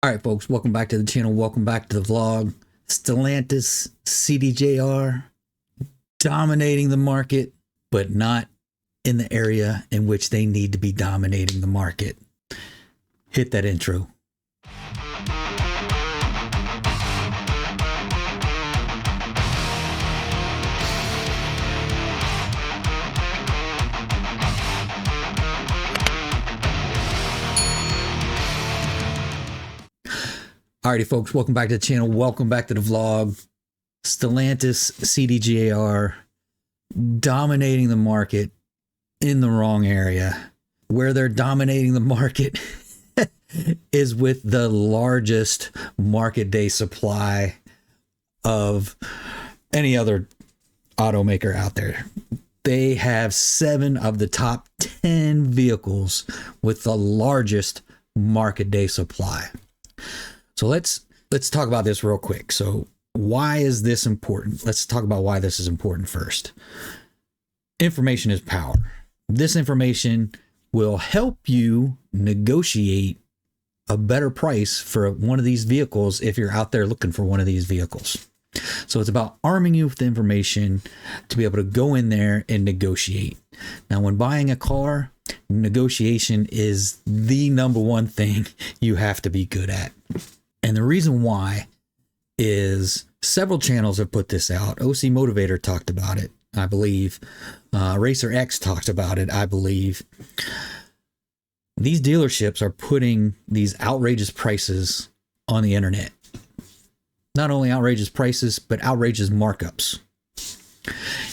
All right, folks, welcome back to the channel. Welcome back to the vlog. Stellantis CDJR dominating the market, but not in the area in which they need to be dominating the market. Hit that intro. Alrighty, folks, welcome back to the channel. Welcome back to the vlog. Stellantis CDJR dominating the market in the wrong area. Where they're dominating the market is with the largest market day supply of any other automaker out there. They have 7 of the top 10 vehicles with the largest market day supply. So let's talk about this real quick. So why is this important? Let's talk about why this is important first. Information is power. This information will help you negotiate a better price for one of these vehicles if you're out there looking for one of these vehicles. So it's about arming you with information to be able to go in there and negotiate. Now, when buying a car, negotiation is the number one thing you have to be good at. And the reason why is several channels have put this out. OC Motivator talked about it, I believe. Racer X talked about it, I believe. These dealerships are putting these outrageous prices on the internet. Not only outrageous prices, but outrageous markups.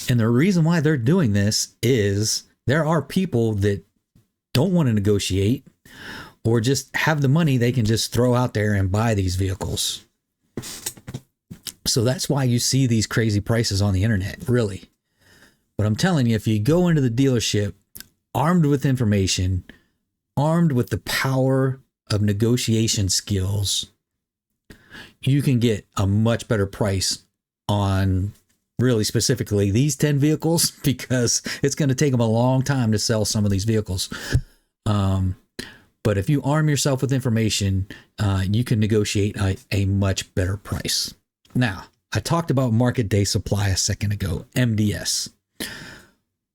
And the reason why they're doing this is there are people that don't want to negotiate or just have the money they can just throw out there and buy these vehicles. So that's why you see these crazy prices on the internet, really. But I'm telling you, if you go into the dealership armed with information, armed with the power of negotiation skills, you can get a much better price on really specifically these 10 vehicles, because it's going to take them a long time to sell some of these vehicles. But if you arm yourself with information, you can negotiate a much better price. Now, I talked about market day supply a second ago, MDS.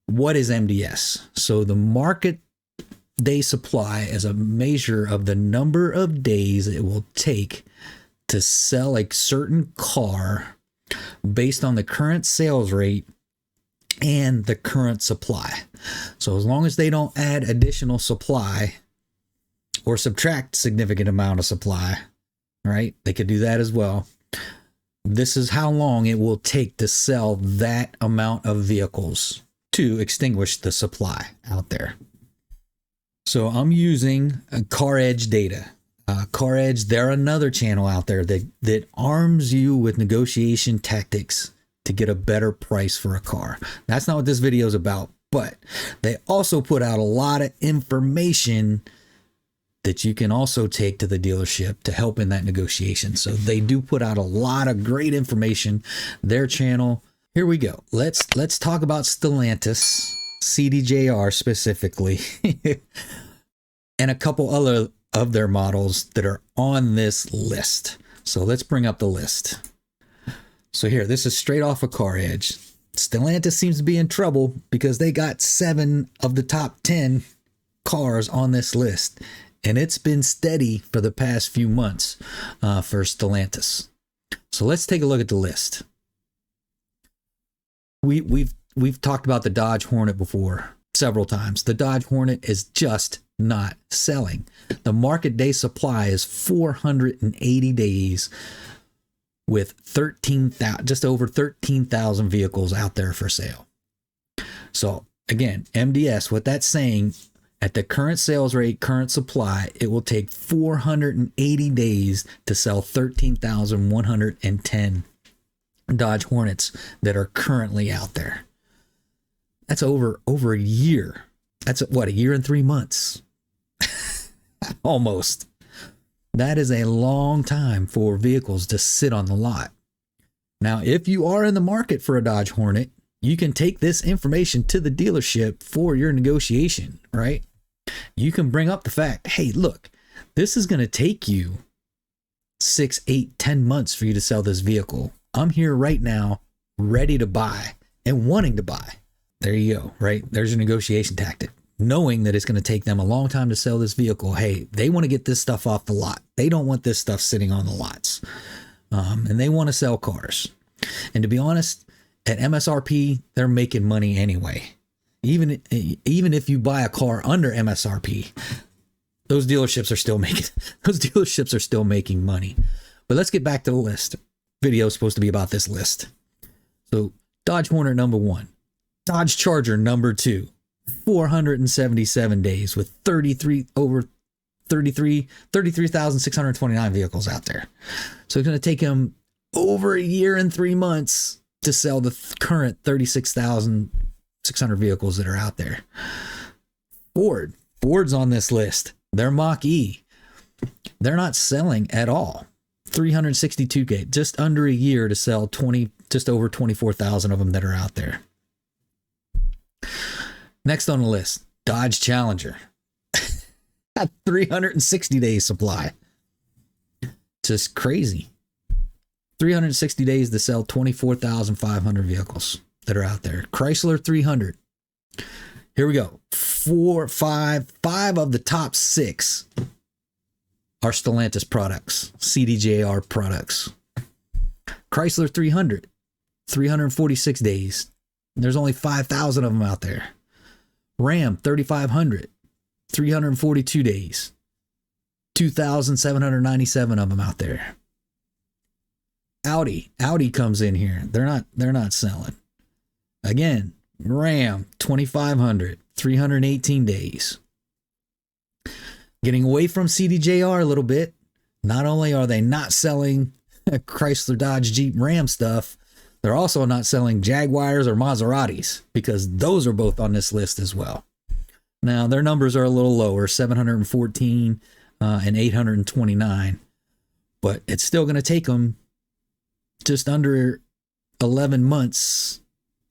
What is MDS? So the market day supply is a measure of the number of days it will take to sell a certain car based on the current sales rate and the current supply. So as long as they don't add additional supply or subtract significant amount of supply, right? They could do that as well. This is how long it will take to sell that amount of vehicles to extinguish the supply out there. So I'm using Car Edge data. Car Edge, they're another channel out there that arms you with negotiation tactics to get a better price for a car. That's not what this video is about, but they also put out a lot of information that you can also take to the dealership to help in that negotiation. So they do put out a lot of great information. Their channel. Here we go. Let's talk about Stellantis CDJR specifically and a couple other of their models that are on this list. So let's bring up the list. So here, this is straight off of Car Edge. Stellantis seems to be in trouble because they got 7 of the top 10 cars on this list. And it's been steady for the past few months for Stellantis. So let's take a look at the list. We've talked about the Dodge Hornet before several times. The Dodge Hornet is just not selling. The market day supply is 480 days with just over 13,000 vehicles out there for sale. So again, MDS, what that's saying, at the current sales rate, current supply, it will take 480 days to sell 13,110 Dodge Hornets that are currently out there. That's over a year. That's what, a year and 3 months? Almost. That is a long time for vehicles to sit on the lot. Now, if you are in the market for a Dodge Hornet, you can take this information to the dealership for your negotiation, right? You can bring up the fact, hey, look, this is going to take you 6, 8, 10 months for you to sell this vehicle. I'm here right now, ready to buy and wanting to buy. There you go, right? There's your negotiation tactic. Knowing that it's going to take them a long time to sell this vehicle. Hey, they want to get this stuff off the lot. They don't want this stuff sitting on the lots. And they want to sell cars. And to be honest, at MSRP, they're making money anyway. Even if you buy a car under MSRP, those dealerships are still making money. But let's get back to the list. Video is supposed to be about this list. So Dodge Hornet number 1, Dodge Charger number 2, 477 days with 33,629 vehicles out there. So it's going to take him over a year and 3 months to sell the current 36,600 vehicles that are out there. Ford's on this list. They're Mach-E. They're not selling at all. 362K, just under a year to sell just over 24,000 of them that are out there. Next on the list, Dodge Challenger. At 360 days supply. Just crazy. 360 days to sell 24,500 vehicles that are out there. Chrysler 300. Here we go. Five of the top 6 are Stellantis products, CDJR products. Chrysler 300, 346 days. There's only 5,000 of them out there. Ram 3500, 342 days. 2,797 of them out there. Audi comes in here. They're not selling. Again, Ram 2500, 318 days. Getting away from CDJR a little bit. Not only are they not selling Chrysler, Dodge, Jeep, Ram stuff, they're also not selling Jaguars or Maseratis, because those are both on this list as well. Now, their numbers are a little lower, 714 and 829, but it's still going to take them just under 11 months,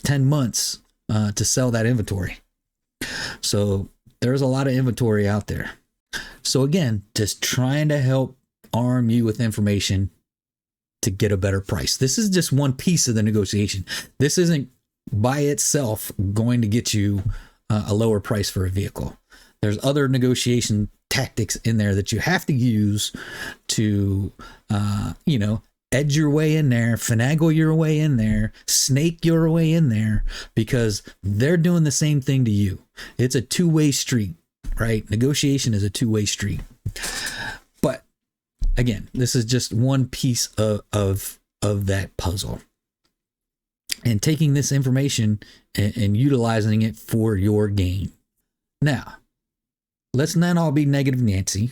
10 months to sell that inventory. So there's a lot of inventory out there. So again, just trying to help arm you with information to get a better price. This is just one piece of the negotiation. This isn't by itself going to get you a lower price for a vehicle. There's other negotiation tactics in there that you have to use to, edge your way in there, finagle your way in there, snake your way in there, because they're doing the same thing to you. It's a two-way street, right? Negotiation is a two-way street. But again, this is just one piece of that puzzle. And taking this information and utilizing it for your gain. Now, let's not all be negative Nancy.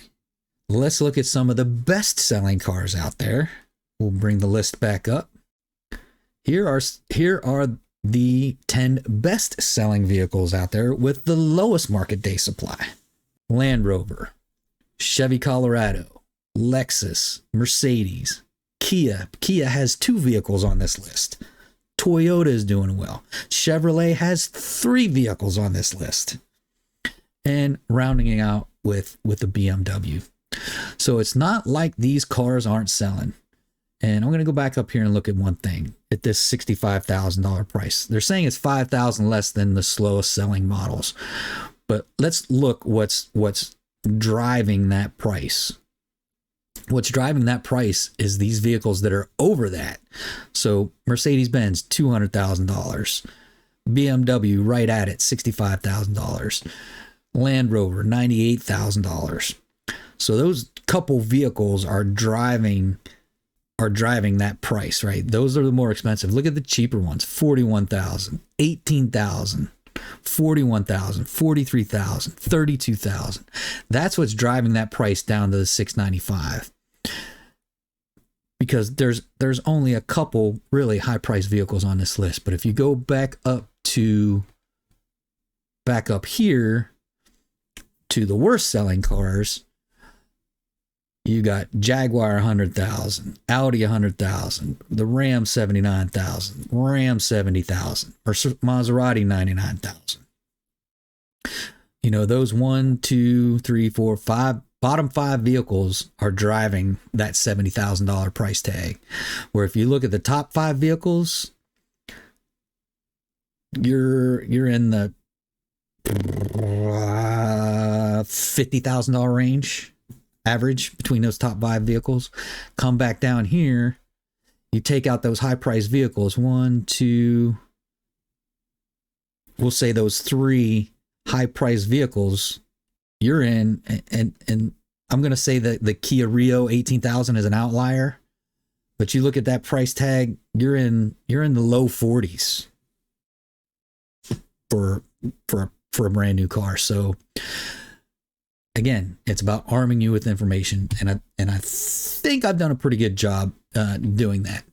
Let's look at some of the best-selling cars out there. We'll bring the list back up. Here are the 10 best-selling vehicles out there with the lowest market day supply. Land Rover, Chevy Colorado, Lexus, Mercedes, Kia. Kia has 2 vehicles on this list. Toyota is doing well. Chevrolet has 3 vehicles on this list. And rounding it out with the BMW. So it's not like these cars aren't selling. And I'm going to go back up here and look at one thing at this $65,000 price. They're saying it's $5,000 less than the slowest selling models. But let's look what's driving that price. What's driving that price is these vehicles that are over that. So Mercedes-Benz, $200,000. BMW right at it, $65,000. Land Rover, $98,000. So those couple vehicles are driving that price, right? Those are the more expensive. Look at the cheaper ones, $41,000, $18,000, $41,000, $43,000, $32,000. That's what's driving that price down to the $695. Because there's only a couple really high price vehicles on this list. But if you go back up here to the worst selling cars, you got Jaguar 100,000, Audi 100,000, the Ram 79,000, Ram 70,000, or Maserati 99,000. You know, those 1, 2, 3, 4, 5 bottom 5 vehicles are driving that $70,000 price tag. Where if you look at the top 5 vehicles, you're in the $50,000 range average between those top 5 vehicles. Come back down here, you take out those high priced vehicles, 1, 2, we'll say those 3 high priced vehicles you're in, and I'm going to say that the Kia Rio 18,000 is an outlier, but you look at that price tag, you're in the low 40s for a brand new car. So again, it's about arming you with information, and I think I've done a pretty good job doing that.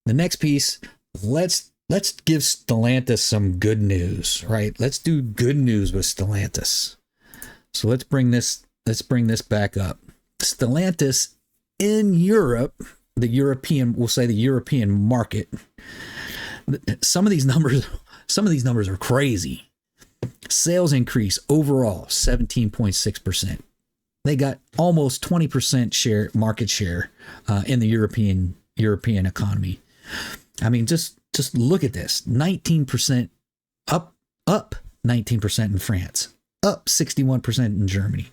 The next piece, let's give Stellantis some good news, right? Let's do good news with Stellantis. So let's bring this back up. Stellantis in Europe, we'll say the European market. Some of these numbers are crazy. Sales increase overall 17.6%. They got almost 20% market share in the European economy. I mean, just look at this. 19% up 19% in France, up 61% in Germany,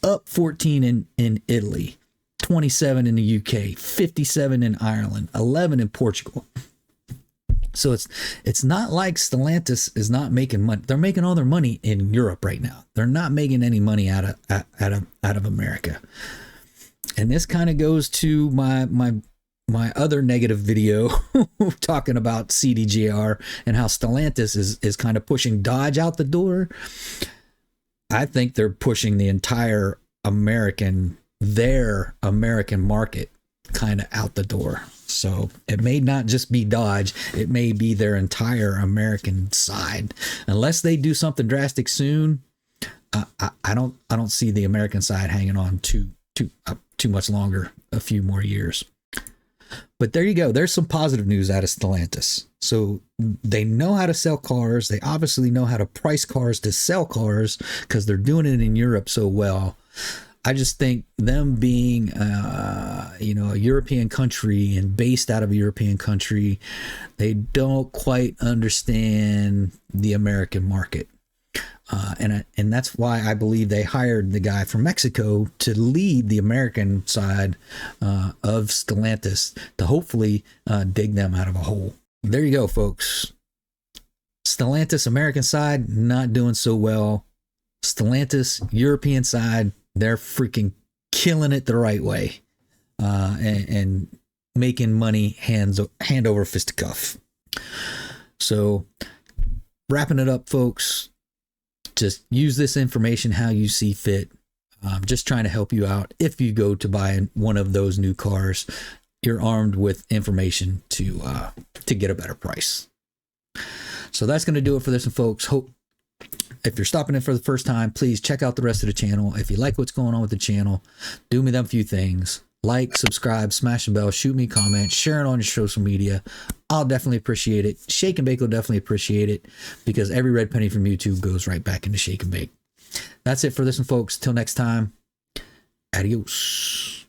up 14 in Italy, 27 in the UK, 57 in Ireland, 11 in Portugal. So it's not like Stellantis is not making money. They're making all their money in Europe right now. They're not making any money out of America. And this kind of goes to my other negative video talking about CDJR and how Stellantis is kind of pushing Dodge out the door. I think they're pushing the entire American market kind of out the door. So it may not just be Dodge, it may be their entire American side. Unless they do something drastic soon, I don't see the American side hanging on too much longer, a few more years. But there you go. There's some positive news out of Stellantis. So they know how to sell cars. They obviously know how to price cars to sell cars because they're doing it in Europe so well. I just think them being, a European country and based out of a European country, they don't quite understand the American market. And that's why I believe they hired the guy from Mexico to lead the American side of Stellantis to hopefully dig them out of a hole. There you go, folks. Stellantis American side, not doing so well. Stellantis European side, they're freaking killing it the right way and making money hand over fisticuff. So wrapping it up, folks, just use this information how you see fit. Just trying to help you out. If you go to buy one of those new cars, you're armed with information to get a better price. So that's going to do it for this one, folks. Hope if you're stopping in for the first time, please check out the rest of the channel. If you like what's going on with the channel, do me them few things. Like, subscribe, smash the bell, shoot me a comment, share it on your social media. I'll definitely appreciate it. Shake and Bake will definitely appreciate it because every red penny from YouTube goes right back into Shake and Bake. That's it for this one, folks. Till next time, adios.